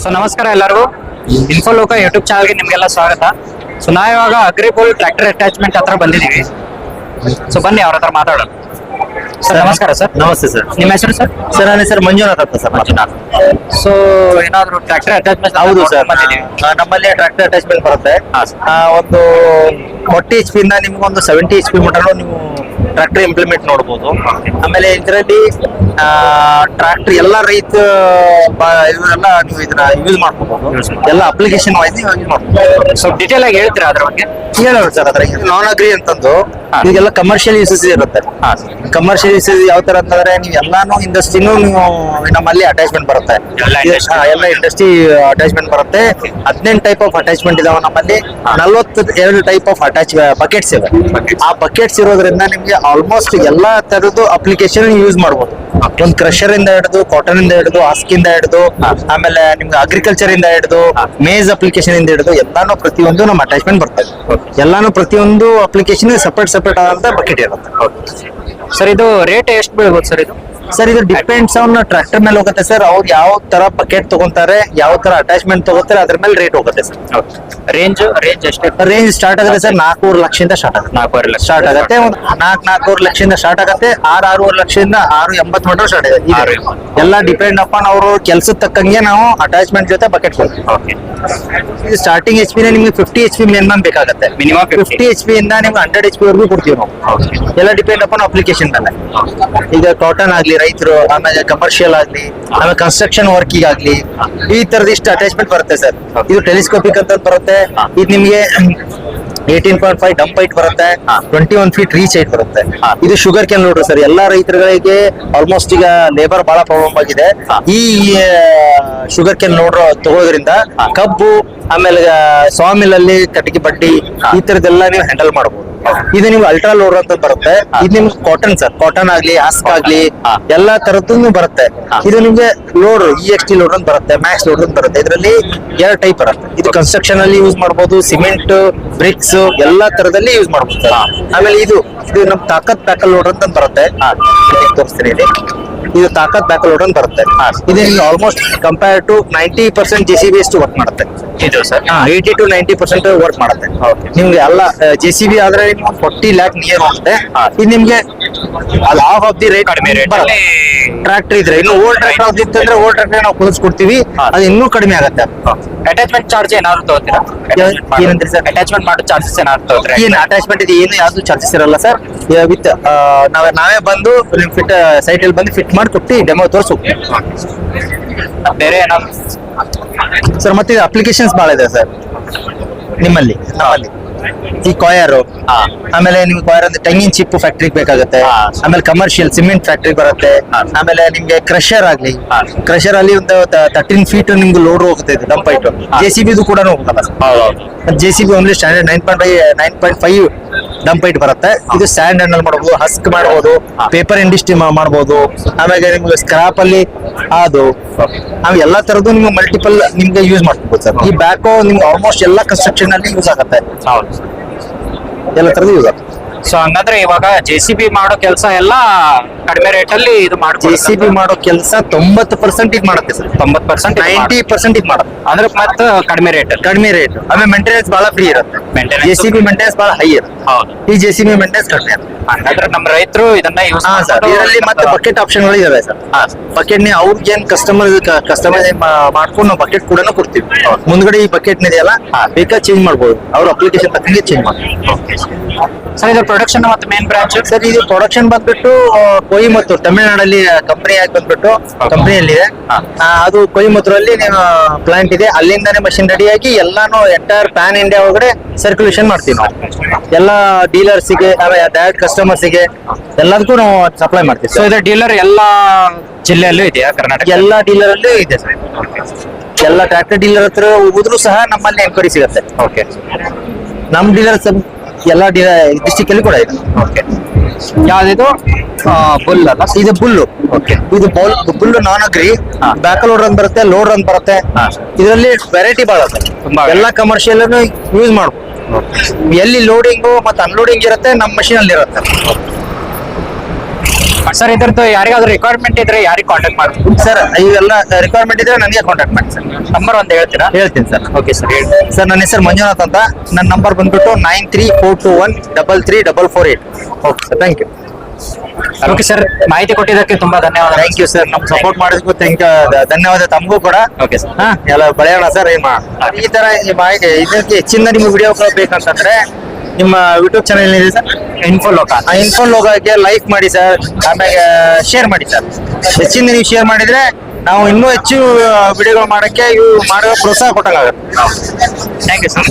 So ನಮಸ್ಕಾರ ಎಲ್ಲರಿಗೂ ಇನ್ಫೋಲೋಕ YouTube ಚಾನಲ್ಗೆ ನಿಮಗೆಲ್ಲ ಸ್ವಾಗತ. ಸೊ ನಾವಿವಾಗ ಅಗ್ರಿಪೋಲ್ ಟ್ರ್ಯಾಕ್ಟರ್ ಅಟ್ಯಾಚ್ಮೆಂಟ್ ಹತ್ರ ಬಂದಿದ್ದೀವಿ. ಸೊ ಬನ್ನಿ ಅವ್ರ ಹತ್ರ ಮಾತಾಡೋಣ. ಸರ್ ನಮಸ್ಕಾರ ಸರ್. ನಮಸ್ತೆ ಸರ್. ನಿಮ್ಮ ಹೆಸರು ಸರ್? ಸರ್ ನನ್ನ ಹೆಸರು ಮಂಜುನಾಥ್ ಅಂತ ಸರ್. ಮಂಜುನಾಥ್. ಸೊ ಏನಾದ್ರು ಟ್ರ್ಯಾಕ್ಟರ್ ಅಟ್ಯಾಚ್ಮೆಂಟ್? ಹೌದು ಸರ್, ಬಂದಿದ್ದೀವಿ. ನಮ್ಮಲ್ಲಿ ಟ್ರ್ಯಾಕ್ಟರ್ ಅಟ್ಯಾಚ್ಮೆಂಟ್ ಬರುತ್ತೆ. ಒಂದು 40 HP ಇಂದ ನಿಮ್ಗೊಂದು 70 HP ಮಟನು ನೀವು ಟ್ರ್ಯಾಕ್ಟರ್ ಇಂಪ್ಲಿಮೆಂಟ್ ನೋಡ್ಬೋದು. ಆಮೇಲೆ ಇದರಲ್ಲಿ ಟ್ರ್ಯಾಕ್ಟರ್ ಎಲ್ಲ ರೈತ ಇವರೆಲ್ಲ ನೀವು ಇದನ್ನ ಯೂಸ್ ಮಾಡ್ಕೋಬಹುದು. ಎಲ್ಲ ಅಪ್ಲಿಕೇಶನ್ ವೈಸ್ ಯೂಸ್ ಮಾಡ್ಬೋದು. ಸೊ ಡೀಟೇಲ್ ಆಗಿ ಹೇಳ್ತೀರಾ ಅದ್ರ ಬಗ್ಗೆ? ಹೇಳೋಣ ಸರ್. ಅದ್ರಾಗ ನಾನ್ ಅಗ್ರಿ ಅಂತಂದು ಈಗೆಲ್ಲ ಕಮರ್ಷಿಯಲ್ ಯೂಸಸ್ ಇರುತ್ತೆ. ಕಮರ್ಷಿಯಲ್ ಯೂಸಸ್ ಯಾವ ತರ ಅಂತಂದ್ರೆ ನೀವು ಎಲ್ಲಾನು ಇಂಡಸ್ಟ್ರಿನೂ ನೀವು ನಮ್ಮಲ್ಲಿ ಅಟ್ಯಾಚ್ಮೆಂಟ್ ಬರುತ್ತೆ. ಎಲ್ಲ ಇಂಡಸ್ಟ್ರಿ ಅಟ್ಯಾಚ್ಮೆಂಟ್ ಬರುತ್ತೆ. 18 ಟೈಪ್ ಆಫ್ ಅಟ್ಯಾಚ್ಮೆಂಟ್ ಇದಾವೆ ನಮ್ಮಲ್ಲಿ. 42 ಟೈಪ್ ಆಫ್ ಅಟ್ಯಾಚ್ ಬಕೆಟ್ಸ್ ಇವೆ. ಆ ಬಕೆಟ್ಸ್ ಇರೋದ್ರಿಂದ ನಿಮ್ಗೆ ಆಲ್ಮೋಸ್ಟ್ ಎಲ್ಲಾ ತರದ್ದು ಅಪ್ಲಿಕೇಶನ್ ಯೂಸ್ ಮಾಡ್ಬೋದು. ಒಂದು ಕ್ರಷರ್ ಇಂದ ಹಿಡಿದು, ಕಾಟನ್ ಇಂದ ಹಿಡಿದು, ಹಾಸ್ಕ್ ಇಂದ ಹಿಡಿದು, ಆಮೇಲೆ ನಿಮ್ಗೆ ಅಗ್ರಿಕಲ್ಚರ್ ಇಂದ ಹಿಡಿದು, ಮೇಜ್ ಅಪ್ಲಿಕೇಶನ್ ಇಂದ ಹಿಡಿದು ಎಲ್ಲಾನು ಪ್ರತಿಯೊಂದು ನಮ್ಮ ಅಟ್ಯಾಚ್ಮೆಂಟ್ ಬರ್ತದೆ. ಎಲ್ಲಾನು ಪ್ರತಿಯೊಂದು ಅಪ್ಲಿಕೇಶನ್ ಸಪರೇಟ್ ಆದಂತ ಬಕೆಟ್ ಇರುತ್ತೆ. ಸರ್ ಇದು ರೇಟ್ ಎಷ್ಟು ಬೀಳ್ಬೋದು ಸರ್ ಇದು? ಸರ್ ಇದು ಡಿಪೆಂಡ್ಸ್ ಆನ್ ಟ್ರ್ಯಾಕ್ಟರ್ ಮೇಲೆ ಹೋಗುತ್ತೆ ಸರ್. ಅವ್ರು ಯಾವ ತರ ಬಕೆಟ್ ತಗೊಂತಾರೆ, ಯಾವ ತರ ಅಟ್ಯಾಚ್ಮೆಂಟ್ ತಗೋತಾರೆ, ಅದ್ರ ಮೇಲೆ ರೇಟ್ ಹೋಗುತ್ತೆ ಸರ್. ರೇಂಜ್ ಎಷ್ಟು? ರೇಂಜ್ ಸ್ಟಾರ್ಟ್ ಆಗುತ್ತೆ ಸರ್ 4-5 ಲಕ್ಷದಿಂದ ಸ್ಟಾರ್ಟ್ ಆಗುತ್ತೆ. 4.5 ಲಕ್ಷ ಸ್ಟಾರ್ಟ್ ಆಗುತ್ತೆ. ಒಂದು 4-4 ಲಕ್ಷದಿಂದ ಸ್ಟಾರ್ಟ್ ಆಗುತ್ತೆ. 6-6 ಲಕ್ಷದಿಂದ 680 ಮೀಟರ್ ಸ್ಟಾರ್ಟ್ ಆಗುತ್ತೆ. ಎಲ್ಲ ಡಿಪೆಂಡ್ ಅಪಾನ್ ಅವರು ಕೆಲ್ಸದ ತಕ್ಕಂಗೆ ನಾವು ಅಟ್ಯಾಚ್ಮೆಂಟ್ ಜೊತೆ ಬಕೆಟ್ ಕೊಡ್ತೀವಿ. ಇದು ಸ್ಟಾರ್ಟಿಂಗ್ HP ನಿಮ್ಗೆ 50 HP ಮಿನಿಮಮ್ ಬೇಕಾಗುತ್ತೆ. ಮಿನಿಮಮ್ 50 HP ಇಂದ ನಿಮ್ಗೆ 100 HP ವರೆಗೂ ಕೊಡ್ತೀವಿ ನಾವು. ಎಲ್ಲ ಡಿಪೆಂಡ್ ಅಪಾನ್ ಅಪ್ಲಿಕೇಶನ್ ಮೇಲೆ. ಈಗ ಕಾಟನ್ ಆಗ್ಲಿ, ರೈತರು, ಆಮೇಲೆ ಕಮರ್ಷಿಯಲ್ ಆಗ್ಲಿ, ಆಮೇಲೆ ಕನ್ಸ್ಟ್ರಕ್ಷನ್ ವರ್ಕಿಗೆ ಆಗ್ಲಿ, ಈ ತರದ ಇಷ್ಟು ಅಟ್ಯಾಚ್ಮೆಂಟ್ ಬರುತ್ತೆ ಸರ್. ಇದು ಟೆಲಿಸ್ಕೋಪಿಕ್ ಅಂತ ಬರುತ್ತೆ. ಇದು ನಿಮ್ಗೆ 18.5 ಡಂಪ್ ಹೈಟ್ ಬರುತ್ತೆ. 21 ಫೀಟ್ ರೀಚ್ ಹೈಟ್ ಬರುತ್ತೆ. ಇದು ಶುಗರ್ ಕ್ಯಾನ್ ಲೋಡರ್ ಸರ್. ಎಲ್ಲಾ ರೈತರಿಗೆ ಆಲ್ಮೋಸ್ಟ್ ಈಗ ಲೇಬರ್ ಬಹಳ ಪ್ರಾಬ್ಲಮ್ ಆಗಿದೆ. ಈ ಶುಗರ್ ಕ್ಯಾನ್ ಲೋಡರ್ ತಗೋದ್ರಿಂದ ಕಬ್ಬು, ಆಮೇಲೆ ಸಾಮಿಲ್ ಅಲ್ಲಿ ಕಟ್ಟಿಗೆ ಬಡ್ಡಿ, ಈ ತರದೆಲ್ಲ ನೀವು ಹ್ಯಾಂಡಲ್ ಮಾಡಬಹುದು. ಇದು ನಿಮ್ಗೆ ಅಲ್ಟ್ರಾ ಲೋಡರ್ ಅಂತ ಬರುತ್ತೆ. ಇದು ನಿಮ್ಗೆ ಕಾಟನ್ ಸರ್. ಕಾಟನ್ ಆಗ್ಲಿ, ಹಾಸ್ಕ್ ಆಗ್ಲಿ, ಎಲ್ಲಾ ತರದ್ದು ಬರುತ್ತೆ. ಇದು ನಿಮ್ಗೆ ಲೋಡರ್ EXT ಲೋಡರ್ ಅಂತ ಬರುತ್ತೆ, ಮ್ಯಾಕ್ಸ್ ಲೋಡರ್ ಅಂತ ಬರುತ್ತೆ. ಇದರಲ್ಲಿ 2 ಟೈಪ್ ಬರುತ್ತೆ. ಇದು ಕನ್ಸ್ಟ್ರಕ್ಷನ್ ಅಲ್ಲಿ ಯೂಸ್ ಮಾಡಬಹುದು, ಸಿಮೆಂಟ್, ಬ್ರಿಕ್ಸ್ ಎಲ್ಲಾ ತರದಲ್ಲಿ ಯೂಸ್ ಮಾಡಬಹುದು ಸರ್. ಆಮೇಲೆ ಇದು ನಮ್ ತಾಕತ್ ಪ್ಯಾಕಲ್ ಲೋಡರ್ ಅಂತ ಬರುತ್ತೆ. ತೋರಿಸ್ತೀನಿ ಇಲ್ಲಿ. ಇದು ತಾಕತ್ ಪ್ಯಾಕಲ್ ಲೋಡರ್ ಅಂತ ಬರುತ್ತೆ. ಇದು ನಿಮ್ಗೆ ಆಲ್ಮೋಸ್ಟ್ ಕಂಪೇರ್ ಟು 90% JCB ಅಷ್ಟು ವರ್ಕ್ ಮಾಡುತ್ತೆ. ಇದು ಸರ್ 80 to 90% ವರ್ಕ್ ಮಾಡುತ್ತೆ. ನಿಮ್ಗೆ ಎಲ್ಲ JCB ಆದ್ರೆ 40 lakh ನಿಯರ್ ಹೋಗುತ್ತೆ. ಇದು ನಿಮ್ಗೆ ಅದು ಹಾಫ್ ಆಫ್ ದಿ ರೇಟ್ ಕಡಿಮೆ ರೇಟ್ ಟ್ರ್ಯಾಕ್ಟರ್ ಇದ್ರೆ. ಇನ್ನು ಓಲ್ಡ್ ಟ್ರ್ಯಾಕ್ಟರ್ ಇತ್ತಂದ್ರೆ ಓಲ್ಡ್ ಟ್ರ್ಯಾಕ್ಟರ್ ನಾವು ಕುದಿಸ್ಕೊಡ್ತೀವಿ, ಅದು ಇನ್ನೂ ಕಡಿಮೆ ಆಗುತ್ತೆ. ಅಟ್ಯಾಚ್ಮೆಂಟ್ ಚಾರ್ಜ್ ಏನಾದ್ರು ತಗೋತೀರಾ? ಏನಂದ್ರೆ ಸರ್ ಅಟ್ಯಾಚ್ಮೆಂಟ್ ಮಾಡೋ ಚಾರ್ಜಸ್ ಏನಾದ್ರು ತಗೋತೀರಾ? ಏನು ಅಟ್ಯಾಚ್ಮೆಂಟ್ ಇದೆ, ಏನು ಯಾವ್ದು ಚಾರ್ಜಸ್ ಇರಲ್ಲ ಸರ್. ವಿತ್ ನಾವೇ ಬಂದು ಫಿಟ್ ಸೈಟ್ ಅಲ್ಲಿ ಬಂದು ಫಿಟ್ ಮಾಡಿ ಕೊಟ್ಟು ಡೆಮೋ ತೋರಿಸಿ ಬೇರೆ ಏನಾದ್ರು ಸರ್. ಮತ್ತೆ ಅಪ್ಲಿಕೇಶನ್ಸ್ ಬಹಳ ಇದೆ ಸರ್ ನಮ್ಮಲ್ಲಿ. ಈ ಕಾಯರ್, ಆಮೇಲೆ ನಿಮ್ಗೆ ಕಾಯರ್ ಅಂದ್ರೆ ತೆಂಗಿನ ಚಿಪ್ಪು ಫ್ಯಾಕ್ಟ್ರಿ ಬೇಕಾಗುತ್ತೆ. ಆಮೇಲೆ ಕಮರ್ಷಿಯಲ್ ಸಿಮೆಂಟ್ ಫ್ಯಾಕ್ಟ್ರಿ ಬರುತ್ತೆ. ಆಮೇಲೆ ನಿಮ್ಗೆ ಕ್ರಷರ್ ಆಗ್ಲಿ, ಕ್ರಷರ್ ಅಲ್ಲಿ ಒಂದು 13 ಫೀಟ್ ನಿಮ್ಗೆ ಲೋಡ್ ಹೋಗುತ್ತೆ. ಇದು ಡಂಪ್ ಹೈಟ್. JCB ಕೂಡ ಹೋಗಲ್ಲ. JCB only standard 9.5 dump height ಬರುತ್ತೆ. ಇದು ಸ್ಯಾಂಡ್ ಹ್ಯಾಂಡಲ್ ಮಾಡಬಹುದು, ಹಸ್ಕ್ ಮಾಡಬಹುದು, ಪೇಪರ್ ಇಂಡಸ್ಟ್ರಿ ಮಾಡಬಹುದು. ಆಮೇಲೆ ನಿಮ್ಗೆ ಸ್ಕ್ರಾಪ್ ಅಲ್ಲಿ ಅದು ಎಲ್ಲಾ ತರದ್ದು ನಿಮ್ಗೆ ಮಲ್ಟಿಪಲ್ ನಿಮ್ಗೆ ಯೂಸ್ ಮಾಡ್ಬೋದು ಸರ್. ಈ ಬ್ಯಾಕೋ ನಿಮ್ಗೆ ಆಲ್ಮೋಸ್ಟ್ ಎಲ್ಲಾ ಕನ್ಸ್ಟ್ರಕ್ಷನ್ ಅಲ್ಲಿ ಯೂಸ್ ಆಗುತ್ತೆ. ಎಲ್ಲ ತರದ್ದು ಯೂಸ್ ಆಗುತ್ತೆ. ಸೊ ಹಂಗಂದ್ರೆ ಇವಾಗ JCB ಮಾಡೋ ಕೆಲಸ ಎಲ್ಲ ಕಡಿಮೆ ರೇಟ್ ಅಲ್ಲಿ ಇದು ಮಾಡ್ತೀವಿ. JCB ಮಾಡೋ ಕೆಲಸ 90% ಇದು ಮಾಡುತ್ತೆ ಸರ್. 90%, 90% ಇದು ಮಾಡುತ್ತೆ. ಅಂದ್ರೆ ಮತ್ತೆ ಕಡಿಮೆ ರೇಟ್. ಆಮೇಲೆ ಮೇಂಟೆನೆನ್ಸ್ ಬಹಳ ಫ್ರೀ ಇರುತ್ತೆ. JCB ಮೇಂಟೆನೆನ್ಸ್ ಬಹಳ ಹೈ ಇರುತ್ತೆ. ಹೌದು. ಈ JCB ಮೇಂಟೆನೆನ್ಸ್ ಕಡಿಮೆ ಇರುತ್ತೆ. ಹಂಗಂದ್ರೆ ನಮ್ಮ ರೈತರು ಇದನ್ನ ಯೂಸ್ ಇದರಲ್ಲಿ ಮತ್ತೆ ಬಕೆಟ್ ಆಪ್ಷನ್ಗಳು ಇದಾವೆ ಸರ್. ಬಕೆಟ್ ನೀವು ಅವ್ರಿಗೆ ಏನ್ ಕಸ್ಟಮೈಸ್ ಮಾಡ್ಕೊಂಡು ನಾವು ಬಕೆಟ್ ಕೂಡ ಕೊಡ್ತೀವಿ. ಮುಂದ್ಗಡೆ ಈ ಬಕೆಟ್ ಇದೆಯಲ್ಲ, ಬೇಕಾ ಚೇಂಜ್ ಮಾಡ್ಬೋದು. ಅವ್ರ ಅಪ್ಲಿಕೇಶನ್ ತಕ್ಕಂಗೆ ಚೇಂಜ್ ಮಾಡ್ತೀವಿ ಸರ್. ಇದು ಪ್ರೊಡಕ್ಷನ್ ಮತ್ತೆ ಮೇನ್ ಬ್ರಾಂಚ್ ಸರ್. ಇದು ಪ್ರೊಡಕ್ಷನ್ ಬಂದ್ಬಿಟ್ಟು ಕೊಯಿಮತ್ತೂರು, ತಮಿಳುನಾಡಲ್ಲಿ ಕಂಪನಿ ಆಗಿ ಬಂದ್ಬಿಟ್ಟು ಕಂಪನಿಯಲ್ಲಿದೆ. ಅದು ಕೊಯಿಮತ್ತೂರಲ್ಲಿ ಪ್ಲಾಂಟ್ ಇದೆ. ಅಲ್ಲಿಂದಾನೇ ಮಷಿನ್ ರೆಡಿಯಾಗಿ ಎಲ್ಲಾನು ಎಂಟೈರ್ ಪ್ಯಾನ್ ಇಂಡಿಯಾ ಒಳಗಡೆ ಸರ್ಕ್ಯುಲೇಷನ್ ಮಾಡ್ತೀವಿ ನಾವು. ಎಲ್ಲ ಡೀಲರ್ಸ್ಗೆ, ಡೈರೆಕ್ಟ್ ಕಸ್ಟಮರ್ಸ್ಗೆ ಎಲ್ಲದಕ್ಕೂ ನಾವು ಸಪ್ಲೈ ಮಾಡ್ತೀವಿ. ಸೊ ಇದು ಡೀಲರ್ ಎಲ್ಲಾ ಜಿಲ್ಲೆಯಲ್ಲೂ ಇದೆಯಾ? ಕರ್ನಾಟಕ ಎಲ್ಲಾ ಡೀಲರ್ ಅಲ್ಲೂ ಇದೆ ಸರ್. ಎಲ್ಲ ಟ್ರ್ಯಾಕ್ಟರ್ ಡೀಲರ್ ಹತ್ರ ಹೋದ್ರು ಸಹ ನಮ್ಮಲ್ಲಿ ಎನ್ಕ್ವೈರಿ ಸಿಗುತ್ತೆ. ಓಕೆ. ನಮ್ ಡೀಲರ್ಸ್ ಎಲ್ಲ ಡಿಸ್ಟಿಕ್ ಅಲ್ಲಿ ಕೂಡ ಇದೆ. ಓಕೆ. ಯಾವ್ದಿದು? ಬುಲ್ ಅಲ್ಲ, ಇದು ಬುಲ್ಲು. ಓಕೆ. ಇದು ಬುಲ್ಲು ನಾನ್ ಅಗ್ರಿ. ಬ್ಯಾಕ್ ಲೋಡರ್ ಅಂತ ಬರುತ್ತೆ, ಲೋಡರ್ ಅಂತ ಬರುತ್ತೆ. ಇದರಲ್ಲಿ ವೆರೈಟಿ ಬಹಳ ತುಂಬಾ ಎಲ್ಲ ಕಮರ್ಷಿಯಲ್ ಯೂಸ್ ಮಾಡ್ಬೋದು. ಎಲ್ಲಿ ಲೋಡಿಂಗು ಮತ್ತೆ ಅನ್ಲೋಡಿಂಗ್ ಇರುತ್ತೆ, ನಮ್ಮ ಮಷೀನ್ ಅಲ್ಲಿ ಇರುತ್ತೆ. ಸರ್ ಇದ್ರದ್ದು ಯಾರಿಗಾದ್ರೂ ರಿಕ್ವೈರ್ಮೆಂಟ್ ಇದ್ರೆ ಯಾರಿಗೆ ಕಾಂಟ್ಯಾಕ್ಟ್ ಮಾಡ್ತೀವಿ? ಸರ್ ಇವೆಲ್ಲ ರಿಕ್ವೈರ್ಮೆಂಟ್ ಇದ್ರೆ ನನಗೆ ಕಾಂಟ್ಯಾಕ್ಟ್ ಮಾಡಿ ಸರ್. ನಂಬರ್ ಒಂದು ಹೇಳ್ತೀರಾ? ಹೇಳ್ತೀನಿ ಸರ್. ಓಕೆ ಸರ್ ಹೇಳಿ. ಸರ್ ನನ್ನ ಹೆಸರು ಮಂಜುನಾಥ್ ಅಂತ. ನನ್ನ ನಂಬರ್ ಬಂದ್ಬಿಟ್ಟು 9342133448. Okay sir, thank you. Okay sir, ಮಾಹಿತಿ ಕೊಟ್ಟಿದ್ದಕ್ಕೆ ತುಂಬಾ ಧನ್ಯವಾದ. Thank you sir. ನಮ್ಗೆ ಸಪೋರ್ಟ್ ಮಾಡೋದಕ್ಕೂ ಧನ್ಯವಾದ ತಮಗೂ ಕೂಡ. Okay sir. ಹಾ, ಎಲ್ಲ ಬೆಳೆಯೋಣ ಸರ್. ಈ ತರ ಈ ಮಾಹಿತಿ ಇದಕ್ಕೆ ಹೆಚ್ಚಿನ ನಿಮ್ಮ ವಿಡಿಯೋಗಳು ಬೇಕಂತಂದ್ರೆ ನಿಮ್ಮ ಯೂಟ್ಯೂಬ್ ಚಾನಲ್ ಏನಿದೆ ಸರ್, ಇನ್ಫೋ ಲೋಕ. ಆ ಇನ್ಫೋ ಲೋಗೋಗೆ ಲೈಕ್ ಮಾಡಿ ಸರ್, ಆಮೇಲೆ ಶೇರ್ ಮಾಡಿ ಸರ್. ಹೆಚ್ಚಿನ ನೀವು ಶೇರ್ ಮಾಡಿದ್ರೆ ನಾವು ಇನ್ನೂ ಹೆಚ್ಚು ವಿಡಿಯೋಗಳು ಮಾಡಕ್ಕೆ ಇವು ಮಾಡೋ ಪ್ರೋತ್ಸಾಹ ಕೊಟ್ಟಂಗಾಗುತ್ತೆ. Thank you sir.